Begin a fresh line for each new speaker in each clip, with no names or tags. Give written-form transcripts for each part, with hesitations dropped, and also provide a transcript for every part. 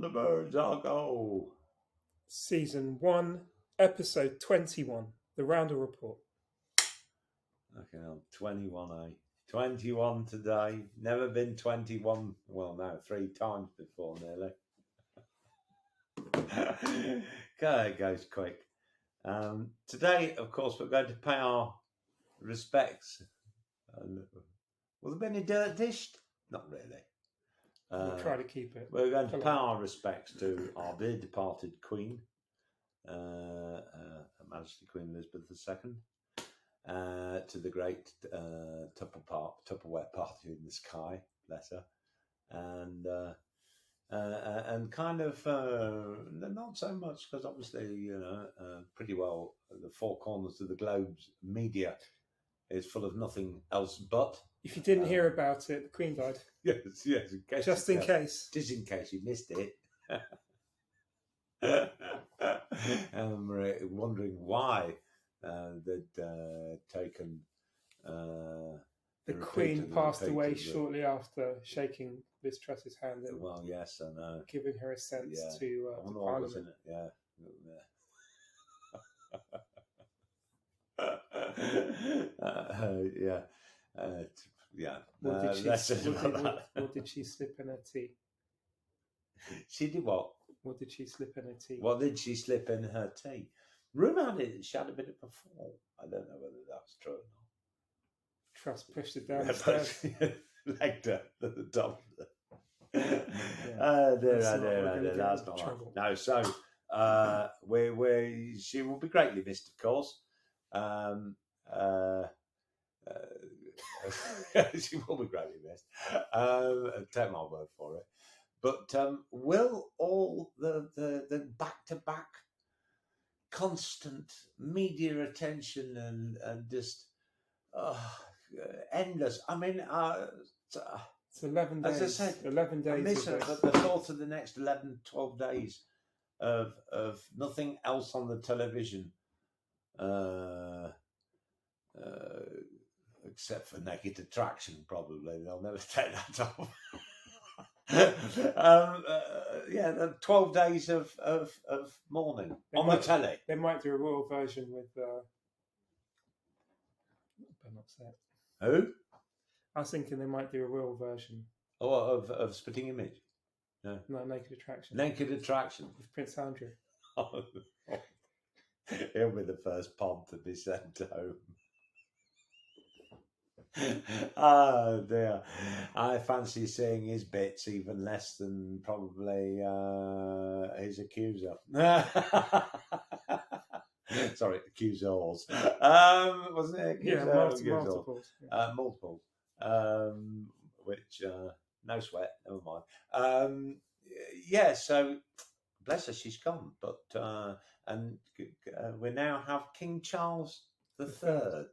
the birds I'll go.
Season 1, Episode 21, The Roundel Report.
Okay, I'm 21, eh? 21 today. Never been 21. Well, no, 3 times before, nearly. God, it goes quick. Today, of course, we're going to pay our respects. Will there be any dirt dished? Not really.
We'll try to keep it.
We're going to pay our respects to our dear departed Queen, Her Majesty Queen Elizabeth II, to the great Tupperware party in the sky, bless her, and kind of not so much because obviously pretty well the 4 corners of the globe's media is full of nothing else but.
If you didn't hear about it, the Queen died.
Yes.
Just in case.
Just in case you missed it. We're wondering why they'd taken.
The Queen passed away shortly after shaking Liz Truss's hand and
well, yes, I know.
giving her assent to Parliament.
Yeah.
What did she slip in her tea?
She did what?
What did she slip in her tea?
What did she slip in her tea? Rumour had it she had a bit of a fall. I don't know whether that's true or not.
Truss pushed it down the stairs.
Legged her at the top. That's not
trouble.
No, so she will be greatly missed, of course. She will be greatly missed. Take my word for it. But will all the back-to-back constant media attention and just endless? I mean,
it's 11 days.
As I said,
11 days.
I miss the thought of the next 11, 12 days of nothing else on the television. Except for Naked Attraction, probably. They'll never take that off. 12 days of mourning on the telly.
They might do a royal version with better not say it.
Who?
I was thinking they might do a royal version.
Oh, of Spitting Image? No,
Naked Attraction.
Naked Attraction.
With Prince Andrew.
He'll be the first pod to be sent home. Oh dear. I fancy seeing his bits even less than probably his accuser. Sorry, accusers. Wasn't it?
Multiples.
Multiples. Which no sweat, never mind. So bless her, she's gone. But and we now have King Charles III.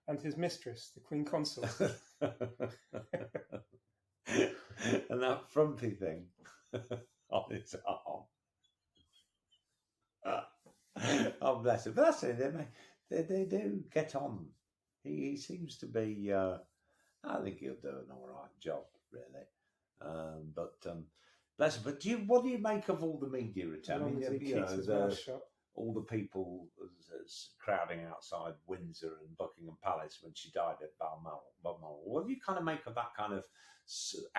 And his mistress, the Queen Consort.
And that frumpy thing on his arm. Oh, bless him. But that's it. They do get on. He seems to be... I think he'll do an all right job, really. Bless him. But what do you make of all the media attention? All the people crowding outside Windsor and Buckingham Palace when she died at Balmoral. What do you kind of make of that kind of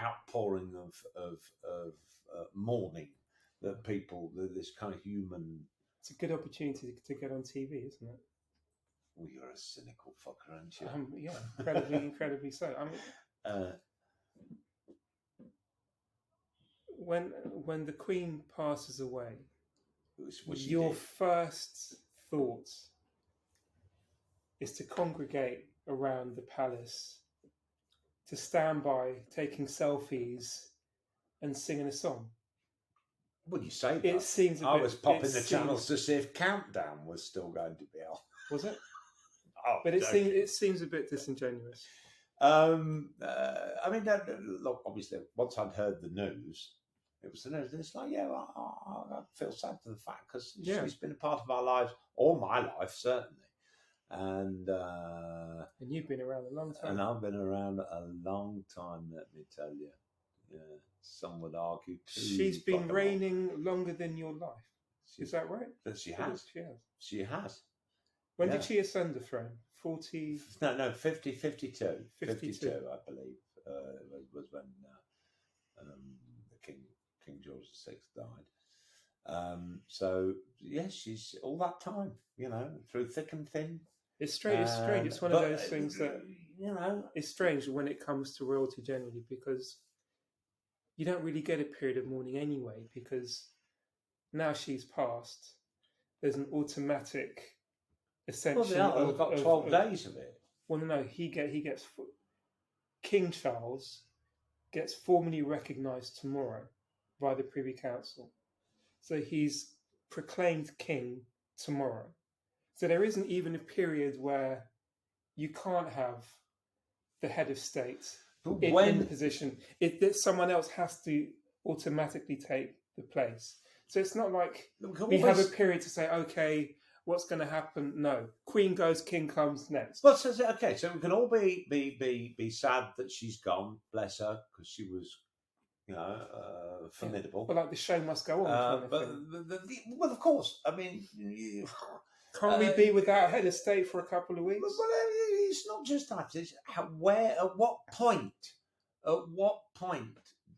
outpouring of mourning that people, this kind of human...
It's a good opportunity to get on TV, isn't it?
Well, you're a cynical fucker, aren't you?
Yeah, incredibly so. I mean, when the Queen passes away, your first thought is to congregate around the palace, to stand by, taking selfies and singing a song.
Well, you say that.
It seems
I was popping the channels to see if Countdown was still going to be on.
Was it?
Oh,
but it seems a bit disingenuous.
I mean, look, obviously, once I'd heard the news, it was the news. And it's like, I feel sad for the fact because she's been a part of our lives, all my life, certainly. And
you've been around a long time.
And I've been around a long time, let me tell you. Some would argue too.
She's been reigning longer than your life. Is that right?
That she has. She has.
When did she ascend the throne? 40?
No, 52. 52, I believe, was when the King George VI died. So, yes, she's all that time, through thick and thin.
It's strange. It's strange. It's one of those things that, it's strange when it comes to royalty generally, because you don't really get a period of mourning anyway, because now she's passed, there's an automatic ascension.
Well, they've got 12 days of it.
Well, no, he gets King Charles gets formally recognised tomorrow by the Privy Council. So he's proclaimed king tomorrow. So there isn't even a period where you can't have the head of state in the position. Someone else has to automatically take the place. So it's not like we have a period to say, okay, what's going to happen? No. Queen goes, king comes next.
Well, so we can all be sad that she's gone, bless her, because she was, formidable.
Well, like the show must go on.
Well, of course. I mean,
can't we be without head of state for a couple of weeks?
Well, it's not just that. It's at what point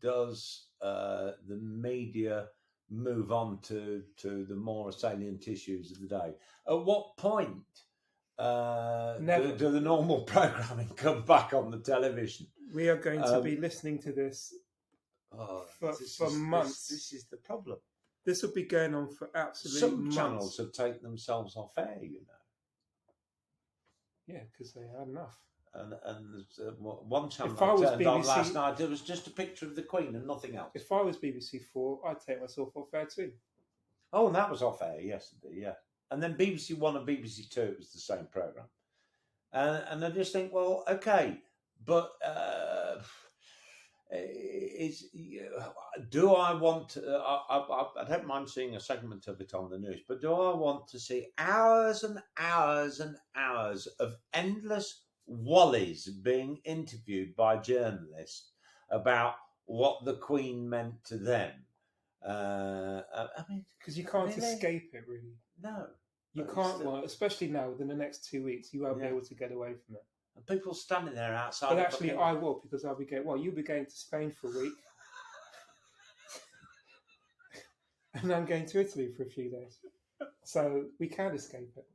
does the media move on to the more salient issues of the day? At what point do the normal programming come back on the television?
We are going to be listening to this for months.
This is the problem.
This will be going on for absolutely
months. Some channels have taken themselves off air,
Yeah, because they had enough.
And one channel I turned on last night, it was just a picture of the Queen and nothing else.
If I was BBC 4, I'd take myself off air too.
Oh, and that was off air yesterday, yeah. And then BBC 1 and BBC 2, it was the same programme. And I just think, well, okay, but do I want to, I don't mind seeing a segment of it on the news, but do I want to see hours and hours and hours of endless wallies being interviewed by journalists about what the Queen meant to them? I mean,
because you can't escape it, really.
No,
you can't. Well, especially now within the next 2 weeks, you won't be able to get away from it.
And people standing there outside.
But actually, I will, because I'll be going. Well, you'll be going to Spain for a week, and I'm going to Italy for a few days, so we can't escape it.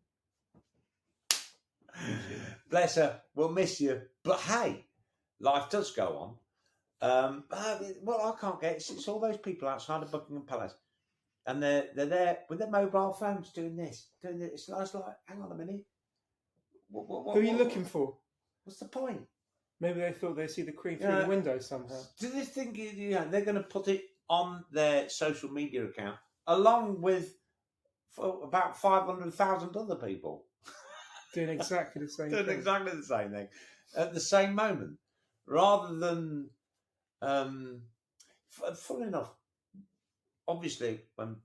Bless her, we'll miss you. But hey, life does go on. What I can't get is it's all those people outside of Buckingham Palace, and they're there with their mobile phones doing this. It's like, hang on a minute.
Who are you looking for?
What's the point?
Maybe they thought they see the Queen through the window somehow. Do
they think they're going to put it on their social media account along with about 500,000 other people?
Doing exactly the same thing.
Doing exactly the same thing at the same moment, rather than. Funny enough, obviously, when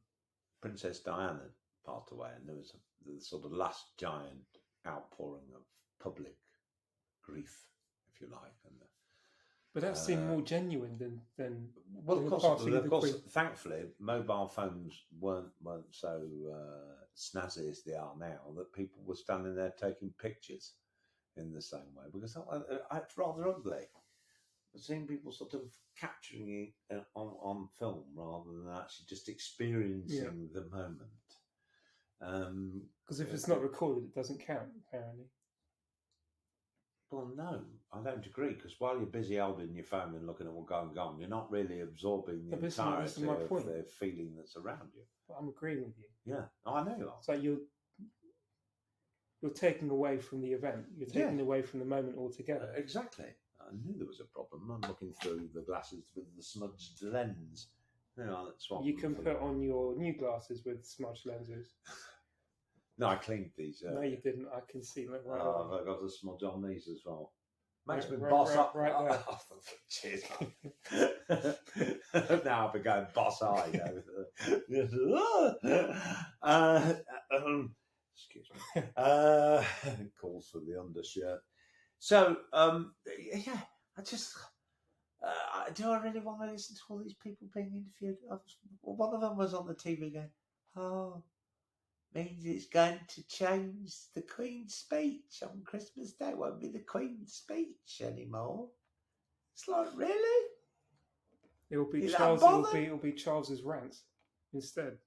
Princess Diana passed away, and there was the sort of last giant outpouring of public grief, if you like,
but that seemed more genuine than
well, of course, thankfully, mobile phones weren't so snazzy as they are now, that people were standing there taking pictures in the same way, because it's rather ugly. I've seen people sort of capturing it on film rather than actually just experiencing the moment.
Because if it's not recorded, it doesn't count, apparently.
Well, no, I don't agree, because while you're busy holding your phone and looking at what's going on, you're not really absorbing the entirety of the feeling that's around you.
But I'm agreeing with you.
Yeah, I know you are.
It's like you're taking away from the event. You're taking away from the moment altogether.
Exactly. I knew there was a problem. I'm looking through the glasses with the smudged lens.
You can put on your new glasses with smudged lenses.
No, I cleaned these.
No, you didn't. I can see them right
now. I've got a smudge on these as well. Makes me boss up.
Right there.
Oh, cheers. Now I'll be going boss-eyed. Excuse me. Calls for the undershirt. So, I just... Do I really want to listen to all these people being interviewed? One of them was on the TV going, "Oh, means it's going to change the Queen's speech on Christmas Day. It won't be the Queen's speech anymore." It's like, really?
It will be
Is
Charles.
that bothered?
It will be Charles's rant instead,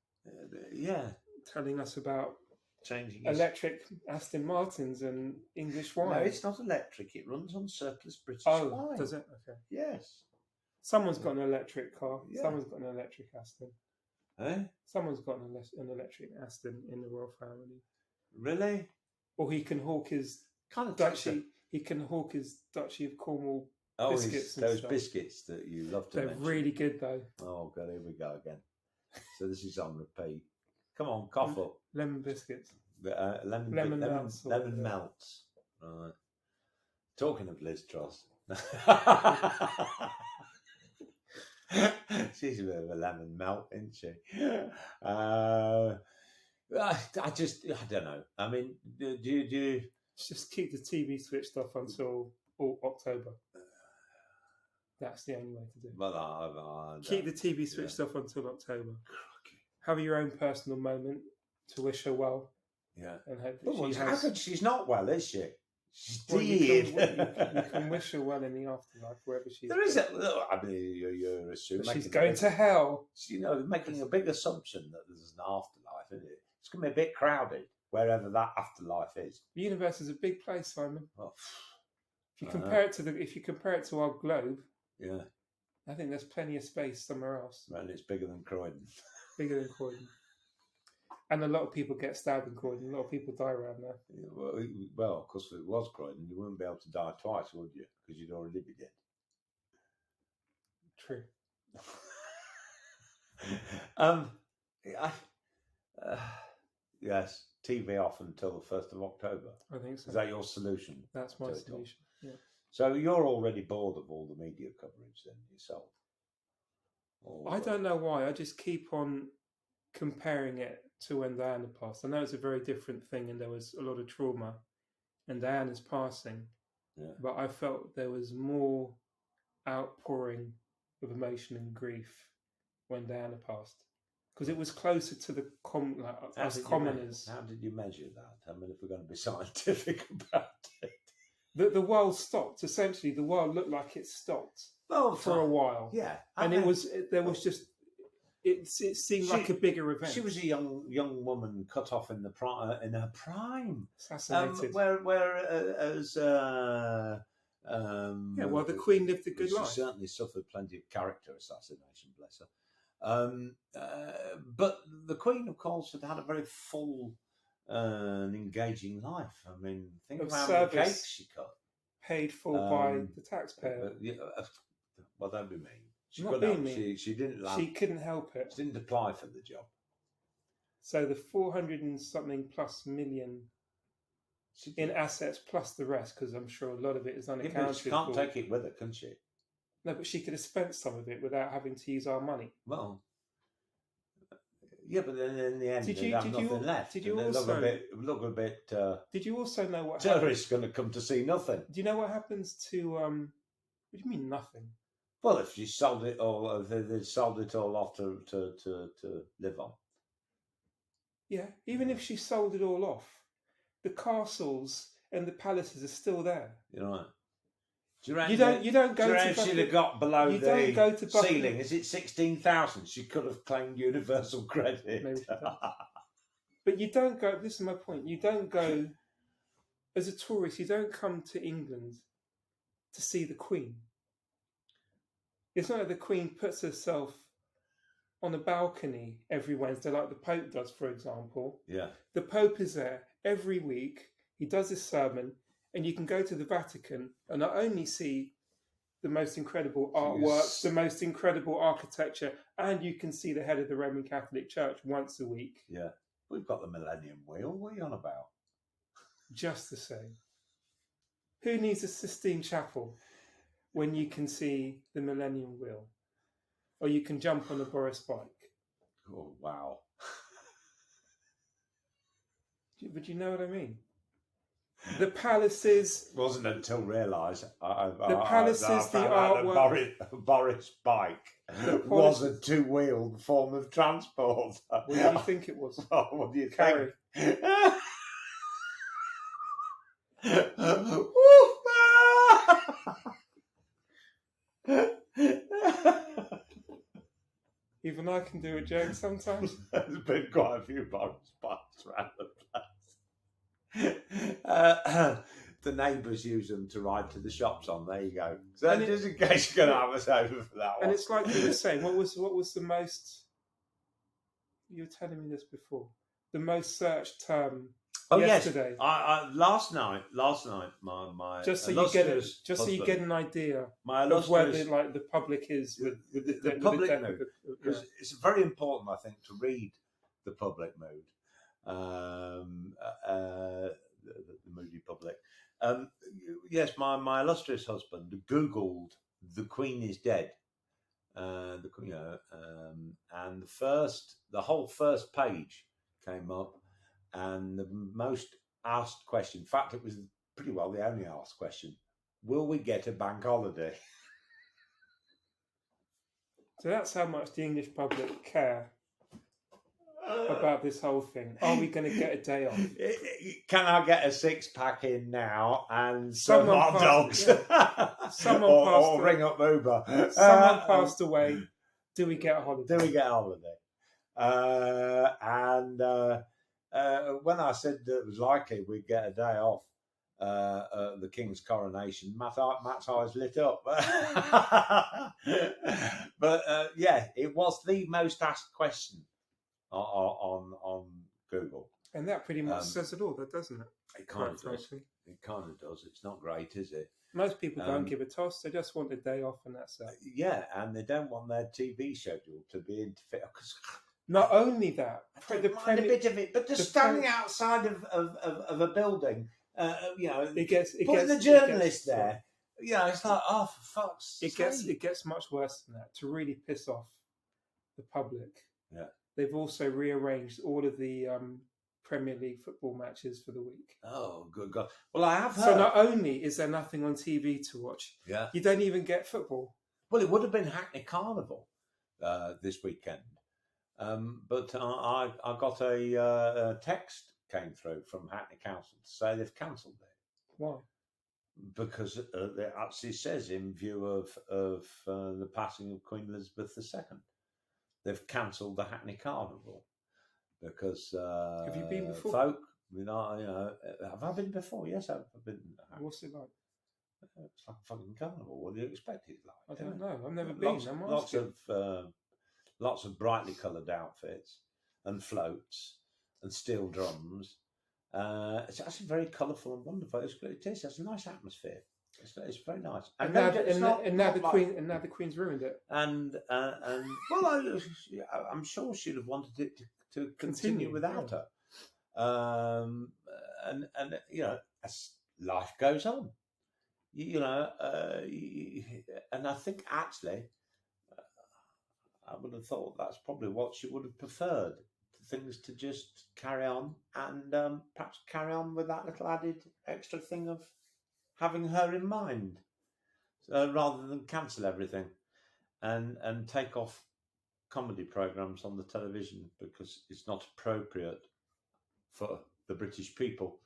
Yeah,
telling us about
changing his...
electric Aston Martins and English wine.
No, it's not electric. It runs on surplus British
Oh,
wine.
does it? Okay.
Yes.
Someone's got an electric car.
Yeah.
Someone's got an electric Aston.
Eh?
Someone's got an electric Aston in the royal family.
Really?
Or he can hawk his
Kind of
Duchy. He can hawk his Duchy of Cornwall biscuits.
Those
stuff.
biscuits that you love to
They're
mention.
really good though.
Oh god, here we go again. So this is on repeat. Come on, cough up.
Lemon biscuits.
Lemon
melts.
Lemon melts. Right. Talking of Liz Truss. She's a bit of a lemon melt, isn't she? I don't know. I mean, do you
Just keep the TV switched off until October. That's the only way to do it.
Well, I
Keep the TV switched off until October. Have your own personal moment to wish her well.
Yeah.
And hope that
how could she's not well, is she? She's
well,
dead.
you can wish her well in the afterlife, wherever she's.
There is I mean, you're assuming
she's going to hell.
Making a big assumption that there's an afterlife, isn't it? It's going to be a bit crowded wherever that afterlife is.
The universe is a big place, Simon.
Oh,
if you compare it to our globe,
yeah,
I think there's plenty of space somewhere else.
and it's bigger than Croydon.
Bigger than Croydon. And a lot of people get stabbed in Croydon. A lot of people die around there.
Well, of course, if it was Croydon, you wouldn't be able to die twice, would you? Because you'd already be dead.
True.
Yes, TV off until the 1st of October.
I think so.
Is that your solution?
That's my solution. Yeah.
So you're already bored of all the media coverage then yourself?
I don't know why. I just keep on comparing it to when Diana passed. I know it's a very different thing and there was a lot of trauma and Diana's passing.
Yeah.
But I felt there was more outpouring of emotion and grief when Diana passed. Because it was closer to the us commoners.
How did you measure that? I mean, if we're going to be scientific about it.
The world stopped. Essentially, the world looked like it stopped for a while.
Yeah.
It seemed like a bigger event.
She was a young woman cut off in her prime.
Assassinated.
Whereas
the Queen lived a good life.
She certainly suffered plenty of character assassination, bless her. But the Queen, of course, had a very full and engaging life. I mean, think of how many cakes she cut.
Paid for by the taxpayer.
Well, don't be mean. She didn't.
She couldn't help it.
She didn't apply for the job.
So the 400 and something plus million in assets plus the rest, because I'm sure a lot of it is unaccounted for.
She can't take it with her, can she?
No, but she could have spent some of it without having to use our money.
Well, yeah, but then in the end, they have nothing left.
Did you
look a bit?
Did you also know what
terrorists going to come to see nothing?
Do you know what happens to? What do you mean nothing?
Well, if you sold it all, they sold it all off to live on.
Yeah, even if she sold it all off, the castles and the palaces are still there.
You're right.
You don't go to.
She'd have got below the ceiling. Is it 16,000? She could have claimed universal credit.
Maybe but you don't go. This is my point. You don't go as a tourist. You don't come to England to see the Queen. It's not like the Queen puts herself on a balcony every Wednesday, like the Pope does, for example.
Yeah.
The Pope is there every week. He does his sermon. And you can go to the Vatican and not only see the most incredible artwork, the most incredible architecture, and you can see the head of the Roman Catholic Church once a week.
Yeah. We've got the Millennium Wheel. What are you on about?
Just the same. Who needs a Sistine Chapel when you can see the Millennium Wheel? Or you can jump on a Boris bike?
Oh, wow.
But you know what I mean? The palaces.
It wasn't until realised I
palaces, the
found out
artwork.
that Boris' bike was a two-wheeled form of transport.
What do you think it was?
Oh, what do you
Carry.
think?
Even I can do a joke sometimes.
There's been quite a few Boris bikes around the place. The neighbours use them to ride to the shops on. There you go. So just in case you're going to have us over for that one.
And it's like you were saying, what was the most? You were telling me this before. The most searched term.
Oh
yesterday.
Yes, last night, my
just so you get an idea of where the public is with
the public mood, because it's very important, I think, to read the public mood, the moody public. Yes, my illustrious husband Googled "The Queen is dead," and the whole first page came up. And the most asked question, in fact, it was pretty well the only asked question, will we get a bank holiday?
So that's how much the English public care about this whole thing. Are we going to get a day off?
Can I get a six-pack in now and some hot dogs?
Someone
or ring up Uber.
Someone passed away. Do we get a holiday?
Do we get a holiday? When I said that it was likely we'd get a day off the King's coronation, Matt's eyes lit up. But yeah, it was the most asked question on Google.
And that pretty much says it all, doesn't it?
It kind of does. It kind of does. It's not great, is it?
Most people don't give a toss. They just want a day off and that's it.
Yeah, and they don't want their TV schedule to be interfered.
Not only that,
a bit of it, but just standing outside of a building, putting the journalist there, it's like, oh, for fuck's sake.
It gets much worse than that. To really piss off the public, they've also rearranged all of the Premier League football matches for the week.
Oh, good God! Well, I have heard.
So not only is there nothing on TV to watch, you don't even get football.
Well, it would have been Hackney Carnival this weekend. But I got a text came through from Hackney Council to say they've cancelled it.
Why?
Because it actually says, in view of the passing of Queen Elizabeth II, they've cancelled the Hackney Carnival because
have you been before?
Folk, have I been before? Yes, I've been.
What's it like?
It's like a fucking carnival. What do you expect it like?
I don't know. I've never been.
Lots of brightly coloured outfits and floats and steel drums. It's actually very colourful and wonderful. It is. It's a nice atmosphere. It's very nice.
And now the Queen's ruined it.
And well, I'm sure she'd have wanted it to continue without her. And as life goes on, and I think actually, I would have thought that's probably what she would have preferred. Things to just carry on and perhaps carry on with that little added extra thing of having her in mind, rather than cancel everything and take off comedy programmes on the television because it's not appropriate for the British people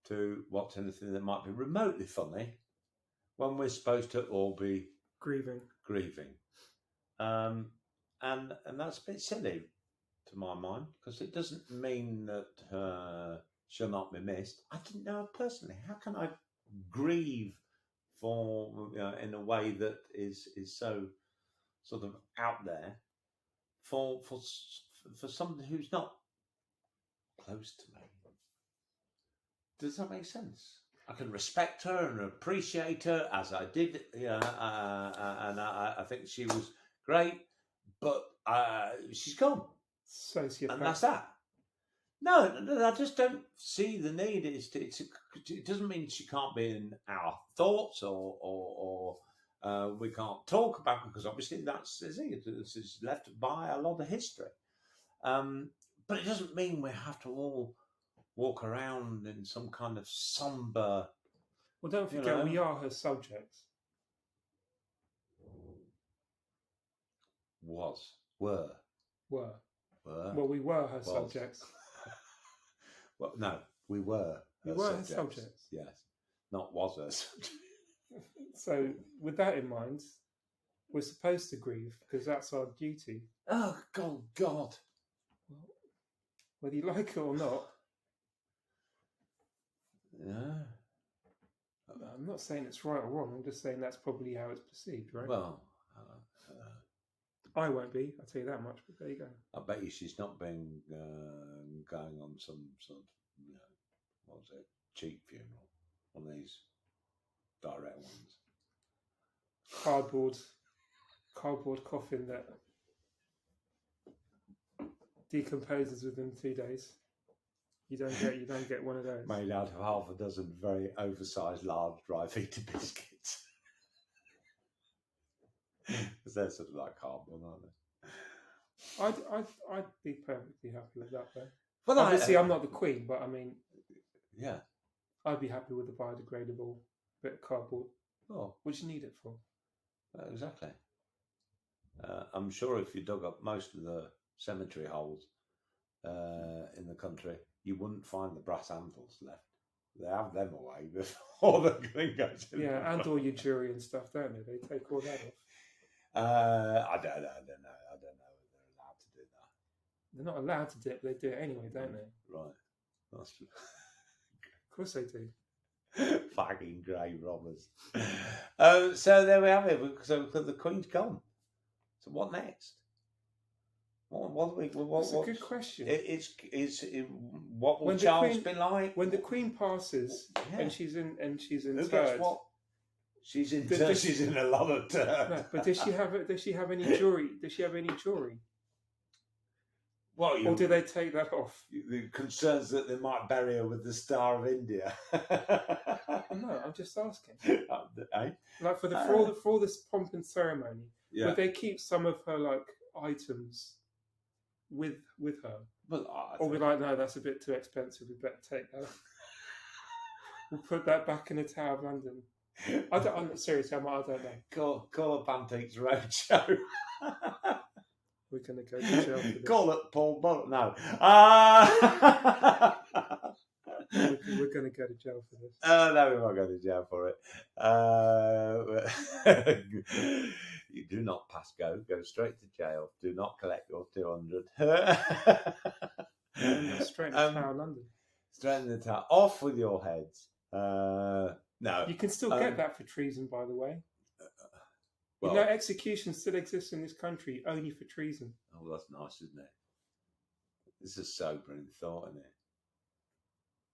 to watch anything that might be remotely funny when we're supposed to all be
grieving.
And that's a bit silly to my mind, because it doesn't mean that she'll not be missed. I didn't know her personally. How can I grieve for in a way that is so sort of out there for somebody who's not close to me? Does that make sense? I can respect her and appreciate her as I did, and I think she was great, but she's gone.
Sociopath.
And that's that. No, I just don't see the need. It doesn't mean she can't be in our thoughts or we can't talk about her, because obviously it's left by a lot of history. But it doesn't mean we have to all walk around in some kind of somber.
Well, don't forget, we are her subjects.
Were.
Well, we were her subjects.
Well, no, we were.
We were her subjects.
Yes, not was her subject.
So, with that in mind, we're supposed to grieve because that's our duty.
Oh, God.
Well, whether you like it or not.
Yeah.
I'm not saying it's right or wrong. I'm just saying that's probably how it's perceived, right?
Well,
I won't be. I'll tell you that much. But there you go.
I bet you she's not been going on some sort of, what was it, cheap funeral, one of these direct ones.
Cardboard coffin that decomposes within 2 days. You don't get one of those.
Made out of half a dozen very oversized large dry Vita biscuits. Because they're sort of like cardboard, aren't they?
I'd be perfectly happy with that though.
Well,
obviously I'm not the Queen, but I mean,
yeah,
I'd be happy with a biodegradable bit of cardboard.
Oh,
what do you need it for?
Exactly. I'm sure if you dug up most of the cemetery holes in the country, you wouldn't find the brass handles left. They have them away before the Queen goes in.
Yeah, and all your jewelry and stuff, don't they? They take all that off.
I don't know. If they're allowed to do that.
They're not allowed to do it, but they do it anyway, don't they?
Right. That's true.
Of course they do.
Fucking grave robbers. So there we have it. So the Queen's gone. So what next?
That's a good question.
What will Charles be like
when the Queen passes and she's in
Who gets what? She's in a lot of turf.
No, but does she have any jewelry? Does she have any jewelry?
Or
do they take that off?
The concerns that they might bury her with the Star of India.
No, I'm just asking.
Eh?
Like for all this pomp and ceremony, would they keep some of her like items with her? Or be like, no, that's a bit too expensive. We better take that. We'll put that back in the Tower of London. I'm seriously, I don't know.
Call up Antiques Roadshow.
We're going to go to jail for this.
Call it Paul Bullock. No.
We're going to go to jail for this.
No, we won't go to jail for it. You do not pass go. Go straight to jail. Do not collect your 200.
Straight to Tower of London.
Straight in the tower. Off with your heads. No.
You can still get that for treason, by the way.
Well,
execution still exists in this country only for treason.
Oh, that's nice, isn't it? This is sobering thought, isn't it?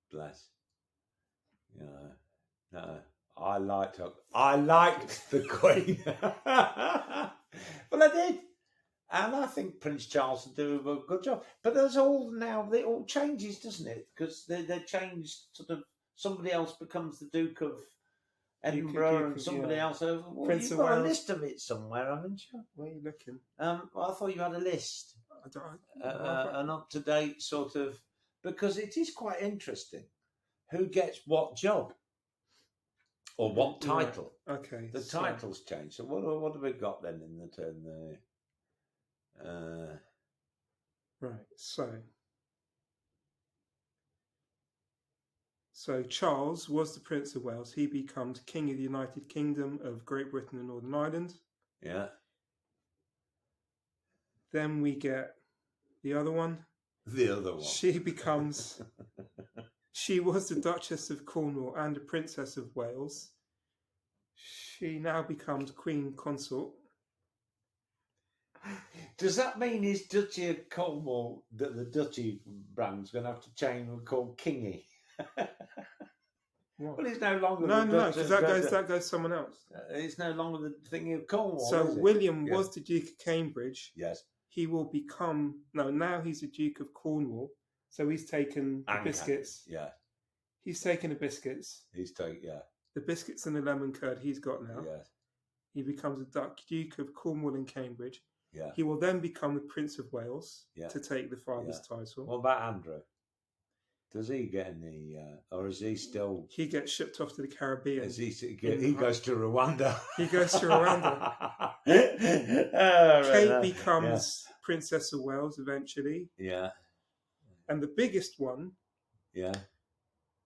Bless. No. I liked the Queen. Well, I did. And I think Prince Charles will do a good job. But it all changes, doesn't it? Because they changed sort of, somebody else becomes the Duke of Edinburgh and somebody else over. Well,
Prince
you've
of
got
Wales.
A list of it somewhere, haven't you?
Where are you looking?
Well, I thought you had a list. An up-to-date sort of... Because it is quite interesting who gets what job or what title.
Yeah. Okay.
The titles change. So what have we got then in the turn there?
Right, So Charles was the Prince of Wales. He becomes King of the United Kingdom of Great Britain and Northern Ireland.
Yeah.
Then we get the other one.
The other one.
She becomes... She was the Duchess of Cornwall and the Princess of Wales. She now becomes Queen Consort.
Does that mean his Duchy of Cornwall, that the Duchy brand's going to have to change and called Kingy?
What?
Well, it's no longer.
No, because that goes someone else.
It's no longer the thing of Cornwall.
So
is it?
William was the Duke of Cambridge.
Yes.
He will become now he's the Duke of Cornwall. So he's taken the biscuits.
Yeah.
He's taken the biscuits.
The
biscuits and the lemon curd he's got now.
Yes.
He becomes the Duke of Cornwall and Cambridge.
Yeah.
He will then become the Prince of Wales to take the father's title.
What about Andrew? Does he get any, or is he still?
He gets shipped off to the Caribbean.
He goes to Rwanda.
He goes to Rwanda. Kate becomes Princess of Wales eventually.
Yeah.
And the biggest one,
Yeah.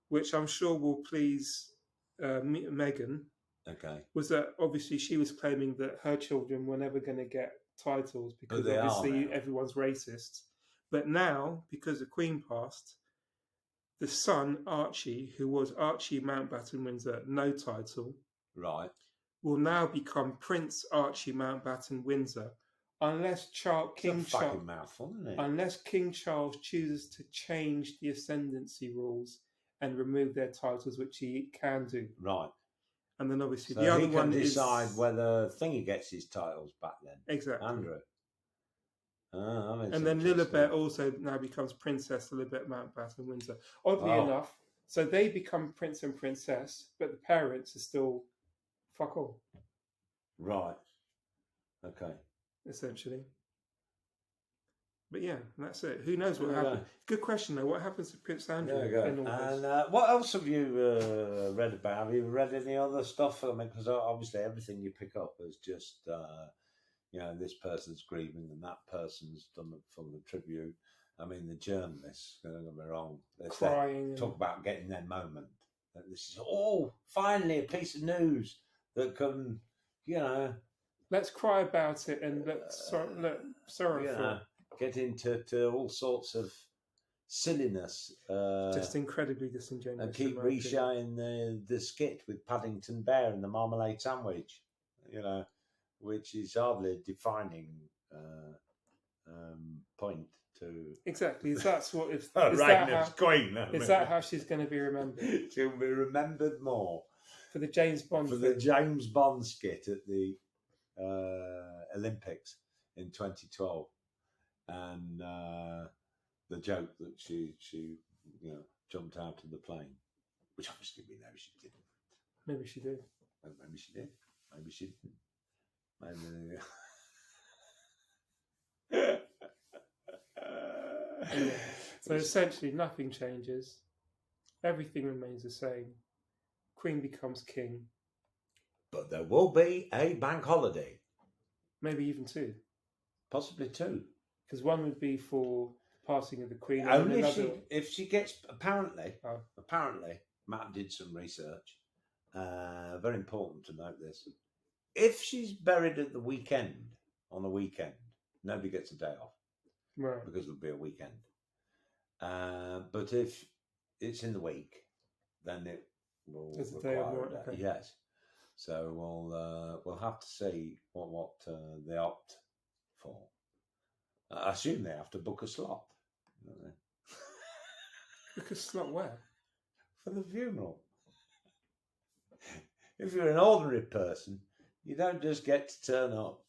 which I'm sure will please Meghan,
Okay.
was that obviously she was claiming that her children were never going to get titles because obviously everyone's racist. But now, because the Queen passed, the son, Archie, who was Archie Mountbatten Windsor, no title,
right,
will now become Prince Archie Mountbatten Windsor, unless King Charles chooses to change the ascendancy rules and remove their titles, which he can do.
Right.
And then obviously
so
the other
he
one
can decide
is
whether Thingy gets his titles back then.
Exactly.
Andrew.
And then Lilibet also now becomes Princess Lilibet Mountbatten Windsor. Oddly enough, so they become Prince and Princess, but the parents are still fuck all.
Right. Okay.
Essentially. But yeah, that's it. Who knows what happened? Good question though. What happens to Prince Andrew?
And what else have you read about? Have you read any other stuff? I mean, because obviously everything you pick up is just, this person's grieving and that person's done it for the tribute. I mean, the journalists, don't get me wrong,
crying.
Talk about getting their moment. This is finally a piece of news that can,
Let's cry about it and sorrow
get into all sorts of silliness.
Just incredibly disingenuous.
And keep reshowing the skit with Paddington Bear and the marmalade sandwich, which is hardly a defining point to...
Exactly. That's what... Is
that
how she's going to be remembered?
She'll be remembered more.
For the James Bond
the James Bond skit at the Olympics in 2012. And the joke that she jumped out of the plane, which obviously we know she didn't.
Maybe she did.
Maybe she did. Maybe she didn't. Maybe.
So essentially, nothing changes. Everything remains the same. Queen becomes king.
But there will be a bank holiday.
Maybe even two.
Possibly two.
Because one would be for the passing of the Queen.
Only if she gets... Apparently, Matt did some research. Very important to note this. If she's buried at the weekend, on the weekend, nobody gets a day off.
Right.
Because it'll be a weekend. But if it's in the week, then it will require a day. Yes. So we'll have to see what they opt for. I assume they have to book a slot. Don't they?
Book a slot where?
For the funeral. If you're an ordinary person, you don't just get to turn up.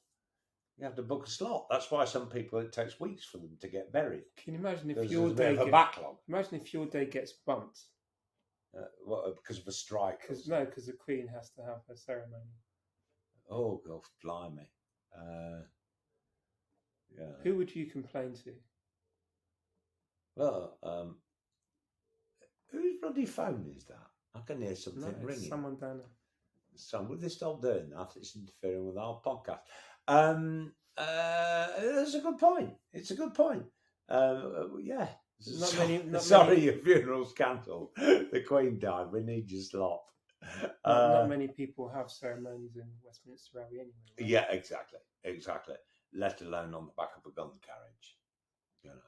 You have to book a slot. That's why some people, it takes weeks for them to get buried.
Can you imagine if your day
backlog?
Imagine if your day gets bumped.
Because of a strike?
Because the Queen has to have her ceremony.
Oh, God, blimey. Yeah.
Who would you complain to?
Well, whose bloody phone is that? I can hear something ringing.
Someone down there.
Will they stop doing that? It's interfering with our podcast. That's a good point. It's a good point. Yeah. Sorry, your funeral's cancelled. The Queen died. We need your slot.
Not many people have ceremonies in Westminster Abbey anyway. Right?
Yeah, exactly. Let alone on the back of a gun carriage. Yeah.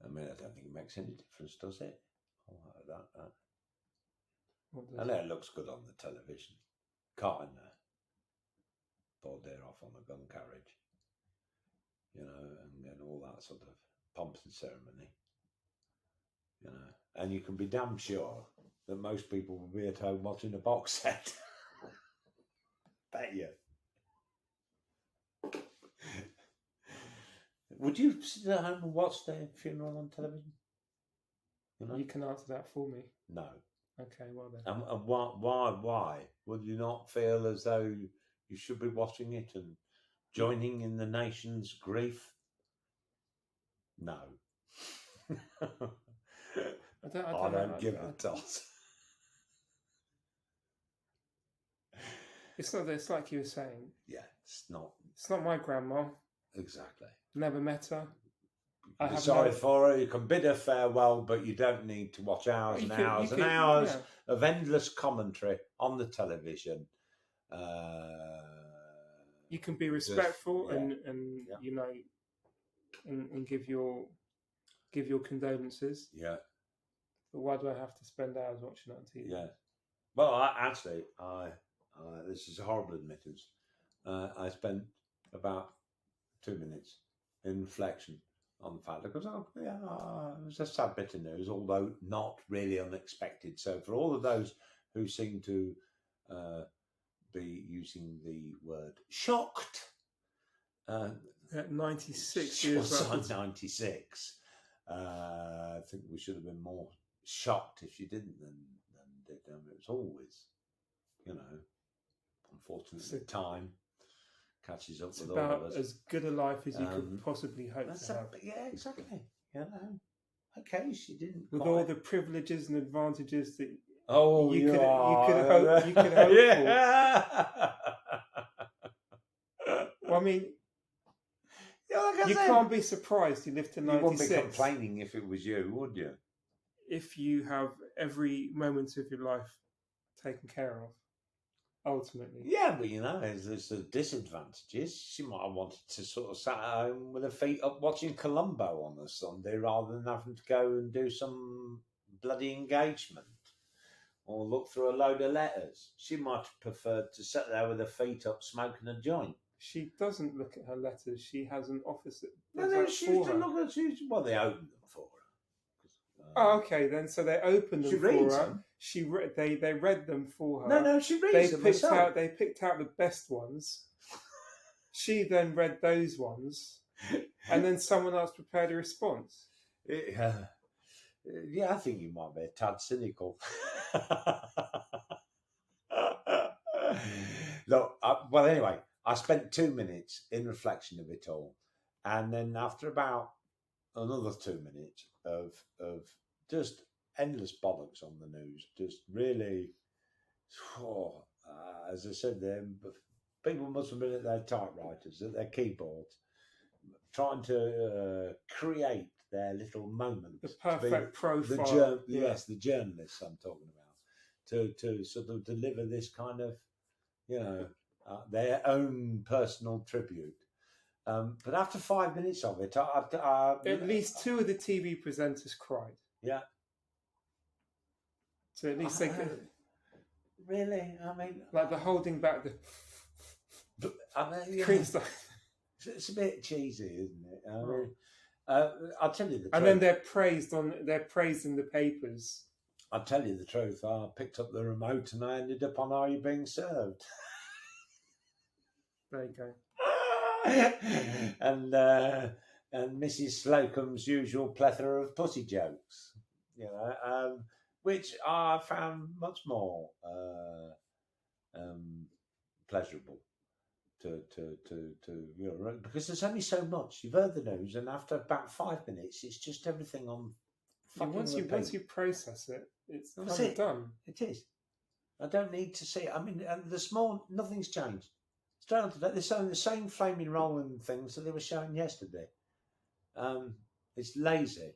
I mean, I don't think it makes any difference, does it? I know it looks good on the television. Carting a poor dear off on a gun carriage, and all that sort of pomp and ceremony, and you can be damn sure that most people will be at home watching a box set. Bet you. Would you sit at home and watch the funeral on television?
You can answer that for me.
No.
Okay, well then.
And why? Would you not feel as though you should be watching it and Joining in the nation's grief? No. I don't give a toss.
It's not. It's like you were saying.
Yeah, it's not.
It's not my grandma.
Exactly.
Never met her.
You're sorry for her. You can bid her farewell, but you don't need to watch hours and hours of endless commentary on the television.
You can be respectful and you know, and give your condolences.
Yeah.
But why do I have to spend hours watching it on TV?
Yeah. Well, I this is a horrible admittance. I spent about 2 minutes in reflection on the fact, because it was a sad bit of news, although not really unexpected. So for all of those who seem to be using the word shocked,
at 96 years old,
96. I think we should have been more shocked if she didn't than did. It was always, you know, unfortunately, time catches up with all of us.
It's about as good a life as you could possibly hope to have.
Yeah, exactly. You know, okay, she didn't.
With all the privileges and advantages that
you
could hope
yeah.
for. Well, I mean, you can't be surprised you live to 96.
You wouldn't be complaining if it was you, would you?
If you have every moment of your life taken care of, ultimately.
Yeah, but you know, there's the disadvantages. She might have wanted to sort of sat at home with her feet up watching Columbo on a Sunday rather than having to go and do some bloody engagement or look through a load of letters. She might have preferred to sit there with her feet up smoking a joint.
She doesn't look at her letters. She has an office that
does that for her. Well, they open them for her.
Oh, okay, then. So they opened them for her.
Them.
They read them for her.
No, she reads them herself.
They picked out the best ones. She then read those ones, and then someone else prepared a response.
Yeah, I think you might be a tad cynical. Look, well, anyway, I spent 2 minutes in reflection of it all, and then after about another 2 minutes of just endless bollocks on the news, just really, as I said, people must have been at their typewriters, at their keyboards, trying to create their little moment.
The perfect profile.
Yes, the journalists I'm talking about, to sort of deliver this kind of, you know, their own personal tribute. But after 5 minutes of it,
at least two of the TV presenters cried.
Yeah.
So at least they could.
Really? I mean,
like the holding back the.
It's a bit cheesy, isn't it? I mean, I'll tell you the truth.
And then they're praised in the papers.
I'll tell you the truth. I picked up the remote and I ended up on Are You Being Served?
There you go.
and Mrs. Slocum's usual plethora of pussy jokes, you know, which I found much more pleasurable to you know, because there's only so much. You've heard the news, and after about 5 minutes, it's just everything on.
Once you process it, it's kind of done.
It is. I don't need to see it. I mean, nothing's changed. They're showing the same flaming rolling things that they were showing yesterday. It's lazy.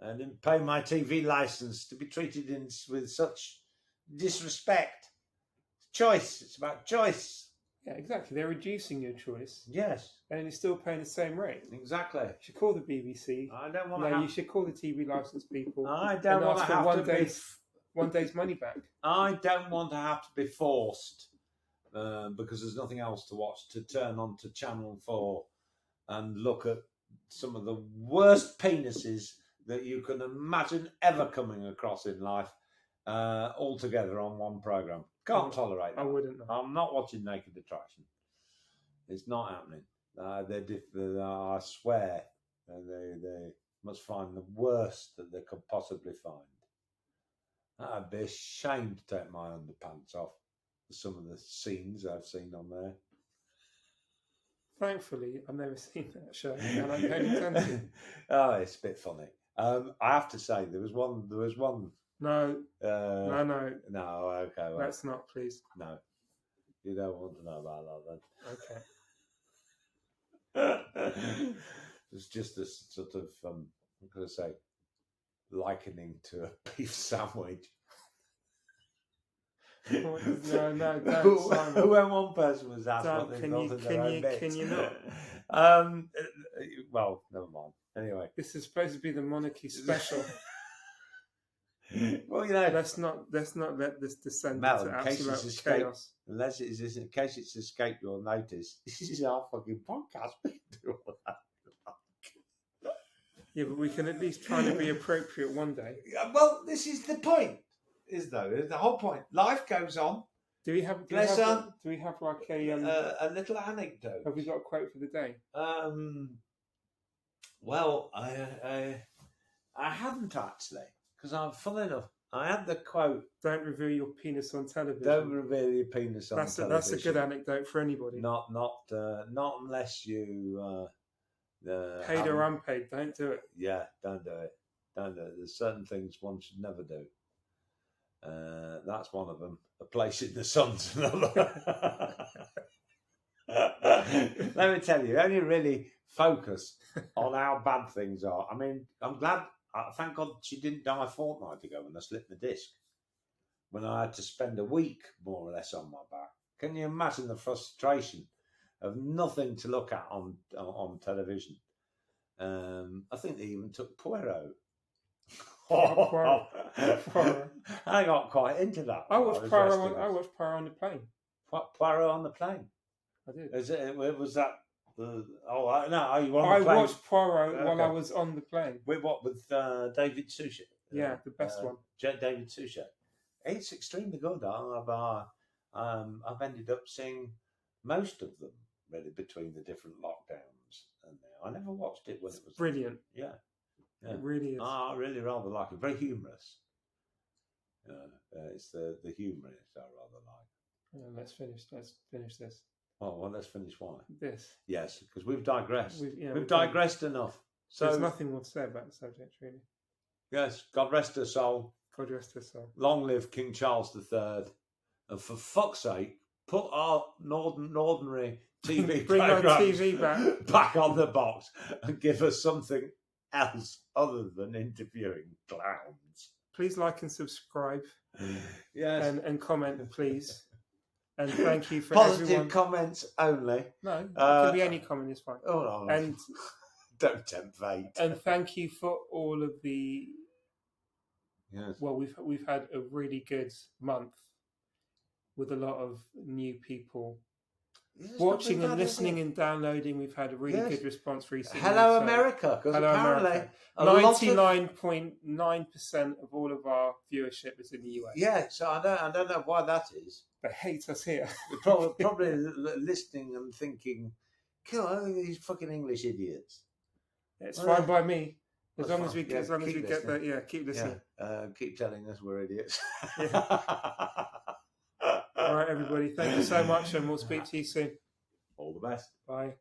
I didn't pay my TV license to be treated with such disrespect. Choice. It's about choice.
Yeah, exactly. They're reducing your choice.
Yes.
And you're still paying the same rate.
Exactly. You
should call the BBC.
I don't want to.
You should call the TV license people.
I don't want to have
one day's money back.
I don't want to have to be forced. Because there's nothing else to watch, to turn on to Channel 4 and look at some of the worst penises that you can imagine ever coming across in life, all together on one programme. Can't tolerate that.
I wouldn't.
I'm not watching Naked Attraction. It's not happening. I swear they must find the worst that they could possibly find. I'd be ashamed to take my underpants off. Some of the scenes I've seen on there.
Thankfully, I've never seen that show, and I don't intend to.
Oh, it's a bit funny. I have to say there was one.
No,
No.
no.
Okay. Well,
Let's not, please.
no, you don't want to know about that then.
Okay.
It's just a sort of I'm going to say likening to a beef sandwich.
No, don't, Simon.
When one person was asked
Don't,
what they thought of their own bits.
Can you not?
Well, never mind. Anyway,
This is supposed to be the monarchy special.
Well, you know,
Let's not let this descend
Mel,
into
in case it's
absolute
escaped,
chaos.
unless it is in case it's escaped your notice, this is our fucking podcast. We can do all that.
Yeah, but we can at least try to be appropriate one day.
Well, this is the point, is though the whole point. Life goes on.
Do we have like
a little anecdote?
Have we got a quote for the day?
Well, I haven't actually, because I'm full enough. I had the quote.
Don't reveal your penis on television.
Don't reveal your penis on television.
That's a good anecdote for anybody.
Not unless you
paid or unpaid. Don't do it.
Yeah, don't do it. Don't do it. There's certain things one should never do. That's one of them. A place in the sun's another. Let me tell you, only really focus on how bad things are. I mean, I'm glad. Thank God she didn't die a fortnight ago when I slipped my disc. When I had to spend a week, more or less, on my back. Can you imagine the frustration of nothing to look at on television? I think they even took Poirot.
Poirot.
I got quite into that.
I watched Poirot on the plane.
Poirot on the plane.
I did.
Was that? You were on the plane?
I watched Poirot while I was on the plane.
With David Suchet?
Yeah, the best one.
David Suchet. It's extremely good. I've ended up seeing most of them really between the different lockdowns, and I never watched it when it was
brilliant.
Yeah,
it really is.
I really rather like it. Very humorous. It's the humour I rather like.
Let's finish this.
Oh, well, let's finish why.
This.
Yes, because we've digressed. We've
done.
digressed enough. So
there's nothing more to say about the subject, really.
Yes, God rest her soul.
God rest her soul.
Long live King Charles III. And for fuck's sake, put our ordinary TV
Bring our TV
back on the box and give us something else other than interviewing clowns.
Please like and subscribe.
Yes.
And comment, please. And thank you for
positive
everyone.
Comments only.
No, it can be any comment, it's fine.
Oh, no.
And
don't tempt fate.
And thank you for all of the.
Yes.
Well, we've had a really good month with a lot of new people watching and listening and downloading. We've had a really good response recently.
Hello, America! Because apparently
99.9% of all of our viewership is in the US.
Yeah, so I don't know why that is.
They hate us here.
They're probably listening and thinking, "Kill these fucking English idiots."
It's fine by me. As long as we get that, keep listening.
Yeah. Keep telling us we're idiots.
Yeah. All right, everybody. Thank you so much, and we'll speak to you soon.
All the best.
Bye.